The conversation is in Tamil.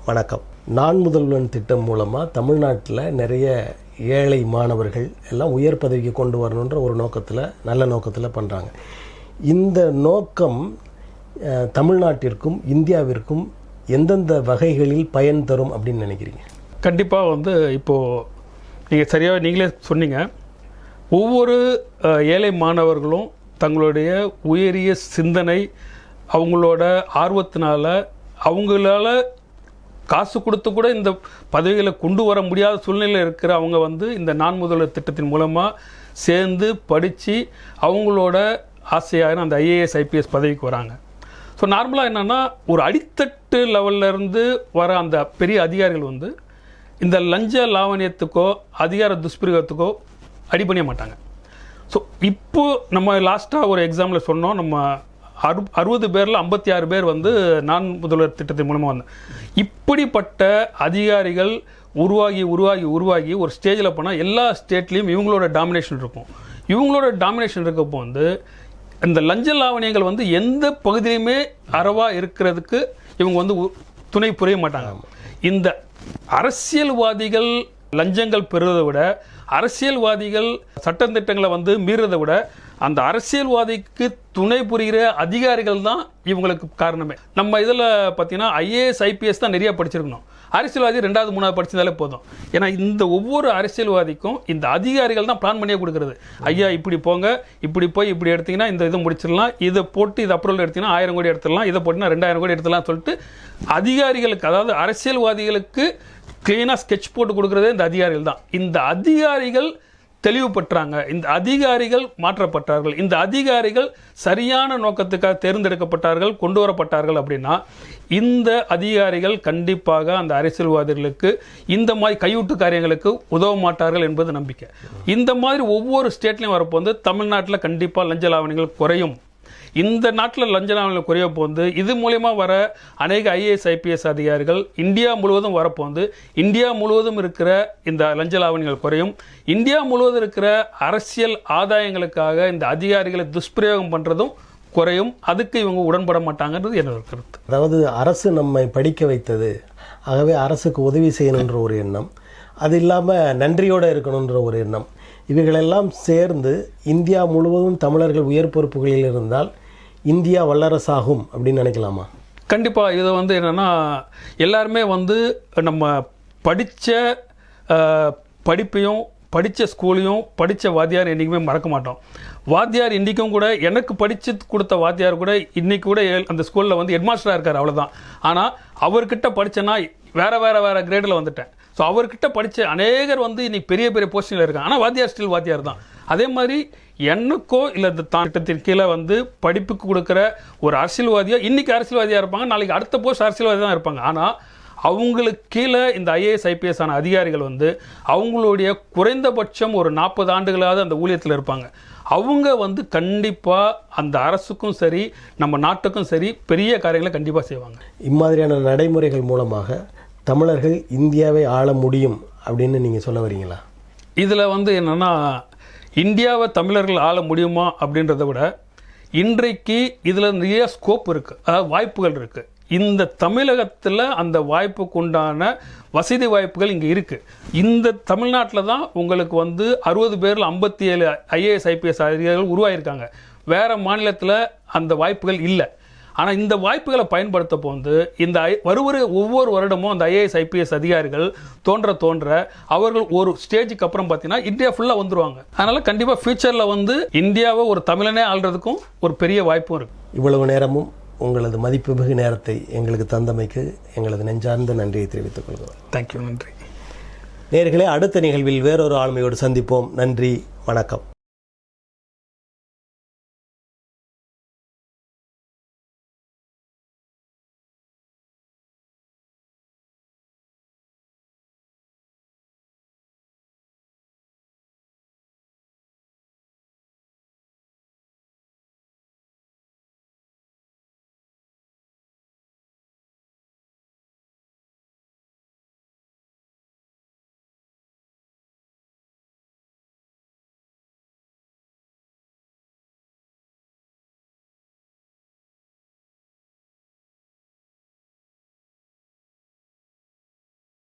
வணக்கம். நான் முதல்வன் திட்டம் மூலமாக தமிழ்நாட்டில் நிறைய ஏழை மாணவர்கள் எல்லாம் உயர் பதவிக்கு கொண்டு வரணுன்ற ஒரு நோக்கத்தில், நல்ல நோக்கத்தில் பண்ணுறாங்க. இந்த நோக்கம் தமிழ்நாட்டிற்கும் இந்தியாவிற்கும் எந்தெந்த வகைகளில் பயன் தரும் அப்படின்னு நினைக்கிறீங்க? கண்டிப்பாக இப்போது நீங்கள் சரியாக நீங்களே சொன்னீங்க. ஒவ்வொரு ஏழை மாணவர்களும் தங்களுடைய உயரிய சிந்தனை, அவங்களோட ஆர்வத்தினால, அவங்களால காசு கொடுத்து கூட இந்த பதவிகளை கொண்டு வர முடியாத சூழ்நிலையில் இருக்கிற அவங்க இந்த நான் முதல்வர் திட்டத்தின் மூலமாக சேர்ந்து படித்து அவங்களோட ஆசையான அந்த ஐஏஎஸ் ஐபிஎஸ் பதவிக்கு வராங்க. ஸோ நார்மலாக என்னென்னா, ஒரு அடித்தட்டு லெவல்லேருந்து வர அந்த பெரிய அதிகாரிகள் இந்த லஞ்ச லாவணியத்துக்கோ அதிகார துஷ்பிரயோகத்துக்கோ அடிபணிய மாட்டாங்க. ஸோ இப்போது நம்ம லாஸ்ட்டாக ஒரு எக்ஸாம்பிள் சொன்னோம், நம்ம 60 பேரில் 56 பேர் நான் முதல்வர் திட்டத்தின் மூலமாக வந்தேன். இப்படிப்பட்ட அதிகாரிகள் உருவாகி உருவாகி உருவாகி ஒரு ஸ்டேஜில் போனால் எல்லா ஸ்டேட்லேயும் இவங்களோட டாமினேஷன் இருக்கும். இவங்களோட டாமினேஷன் இருக்கப்போ இந்த லஞ்ச லாவணியங்கள் எந்த பகுதியிலுமே அறவாக இருக்கிறதுக்கு இவங்க துணை புரிய மாட்டாங்க. இந்த அரசியல்வாதிகள் லஞ்சங்கள் பெறுவதை விட, அரசியல்வாதிகள் சட்டத்திட்டங்களை மீறதை விட, அந்த அரசியல்வாதிக்கு துணை புரிகிற அதிகாரிகள் தான் இவங்களுக்கு காரணமே. நம்ம இதில் பார்த்தீங்கன்னா ஐஏஎஸ் ஐபிஎஸ் தான் நிறையா படிச்சிருக்கணும். அரசியல்வாதி 2வது 3வது படிச்சிருந்தாலே போதும். ஏன்னா இந்த ஒவ்வொரு அரசியல்வாதிக்கும் இந்த அதிகாரிகள் தான் பிளான் பண்ணியே கொடுக்குறது. ஐயா இப்படி போங்க, இப்படி போய் இப்படி எடுத்திங்கன்னா இந்த இதை முடிச்சிடலாம், இதை போட்டு இது அப்ரூவல் எடுத்திங்கன்னா 1000 கோடி எடுத்துடலாம், இதை போட்டுனா 2000 கோடி எடுத்துடலாம் சொல்லிட்டு அதிகாரிகளுக்கு, அதாவது அரசியல்வாதிகளுக்கு கிளீனாக ஸ்கெட்ச் போட்டு கொடுக்குறதே இந்த அதிகாரிகள் தான். இந்த அதிகாரிகள் தெளிவு பெற்றாங்க, இந்த அதிகாரிகள் மாற்றப்பட்டார்கள், இந்த அதிகாரிகள் சரியான நோக்கத்துக்காக தேர்ந்தெடுக்கப்பட்டார்கள், கொண்டு வரப்பட்டார்கள் அப்படின்னா இந்த அதிகாரிகள் கண்டிப்பாக அந்த அரசியல்வாதிகளுக்கு இந்த மாதிரி கையூட்டு காரியங்களுக்கு உதவ மாட்டார்கள் என்பது நம்பிக்கை. இந்த மாதிரி ஒவ்வொரு ஸ்டேட்லையும் வரப்போ தமிழ்நாட்டில் கண்டிப்பாக லஞ்ச லாவணிகள் குறையும். இந்த நாட்டில் லஞ்ச லாவணிகள் குறைய இது மூலயமா வர அநேக ஐஏஎஸ் ஐபிஎஸ் அதிகாரிகள் இந்தியா முழுவதும் வரப்போ இந்தியா முழுவதும் இருக்கிற இந்த லஞ்ச லாவணிகள் குறையும். இந்தியா முழுவதும் இருக்கிற அரசியல் ஆதாயங்களுக்காக இந்த அதிகாரிகளை துஷ்பிரயோகம் பண்ணுறதும் குறையும். அதுக்கு இவங்க உடன்பட மாட்டாங்கன்றது என்னோட கருத்து. அதாவது அரசு நம்மை படிக்க வைத்தது, ஆகவே அரசுக்கு உதவி செய்யணுன்ற ஒரு எண்ணம், அது இல்லாமல் நன்றியோடு இருக்கணுன்ற ஒரு எண்ணம், இவைகளெல்லாம் சேர்ந்து இந்தியா முழுவதும் தமிழர்கள் உயர் பொறுப்புகளில் இருந்தால் இந்தியா வல்லரசாகும் அப்படின்னு நினைக்கலாமா? கண்டிப்பாக. இது என்னென்னா, எல்லாருமே நம்ம படித்த படிப்பையும் படித்த ஸ்கூலையும் படித்த வாத்தியார் என்றைக்குமே மறக்க மாட்டோம். வாத்தியார் இன்றைக்கும் கூட, எனக்கு படித்து கொடுத்த வாத்தியார் கூட இன்றைக்கி கூட அந்த ஸ்கூலில் ஹெட்மாஸ்டராக இருக்கார், அவ்வளோதான். ஆனால் அவர்கிட்ட படித்தேன்னா வேறு கிரேடில் வந்துட்டேன். ஸோ அவர்கிட்ட படித்த அநேகர் இன்றைக்கி பெரிய பெரிய போஸ்டிங்கில் இருக்காங்க. ஆனால் வாத்தியார் ஸ்டில் வாத்தியார் தான். அதே மாதிரி எனக்கோ இல்லை இந்த திட்டத்தின் கீழே படிப்புக்கு கொடுக்குற ஒரு அரசியல்வாதியோ இன்றைக்கி அரசியல்வாதியாக இருப்பாங்க, நாளைக்கு அடுத்த போஸ்ட் அரசியல்வாதி தான் இருப்பாங்க. ஆனால் அவங்களுக்கு கீழே இந்த ஐஏஎஸ் ஐபிஎஸ் ஆன அதிகாரிகள் அவங்களுடைய குறைந்தபட்சம் ஒரு 40 ஆண்டுகளாவது அந்த ஊழியத்தில் இருப்பாங்க. அவங்க கண்டிப்பாக அந்த அரசுக்கும் சரி நம்ம நாட்டுக்கும் சரி பெரிய காரியங்களை கண்டிப்பாக செய்வாங்க. இம்மாதிரியான நடைமுறைகள் மூலமாக தமிழர்கள் இந்தியாவை ஆள முடியும் அப்படின்னு நீங்கள் சொல்ல வரீங்களா? இதில் என்னென்னா, இந்தியாவை தமிழர்கள் ஆள முடியுமா அப்படின்றத விட இன்றைக்கு இதில் நிறைய ஸ்கோப் இருக்குது, அதாவது வாய்ப்புகள் இருக்குது. இந்த தமிழகத்தில் அந்த வாய்ப்புக்கு உண்டான வசதி வாய்ப்புகள் இங்கே இருக்குது. இந்த தமிழ்நாட்டில் தான் உங்களுக்கு 60 பேரில் 57 ஐஏஎஸ் ஐபிஎஸ் அதிகாரிகள் உருவாகியிருக்காங்க. வேறு மாநிலத்தில் அந்த வாய்ப்புகள் இல்லை. ஆனால் இந்த வாய்ப்புகளை பயன்படுத்த இந்த ஒவ்வொரு வருடமும் அந்த ஐஏஎஸ் ஐபிஎஸ் அதிகாரிகள் தோன்ற அவர்கள் ஒரு ஸ்டேஜுக்கு அப்புறம் பார்த்தீங்கன்னா இந்தியா ஃபுல்லாக வந்துடுவாங்க. அதனால் கண்டிப்பாக ஃபியூச்சரில் இந்தியாவை ஒரு தமிழனே ஆள்றதுக்கும் ஒரு பெரிய வாய்ப்பும் இருக்குது. இவ்வளவு நேரமும் உங்களது மதிப்புமிகு நேரத்தை எங்களுக்கு தந்தமைக்கு எங்களது நெஞ்சார்ந்த நன்றியை தெரிவித்துக் கொள்கிறோம். தேங்க்யூ. நன்றி. நேயர்களே, அடுத்த நிகழ்வில் வேறொரு ஆளுமையோடு சந்திப்போம். நன்றி, வணக்கம்.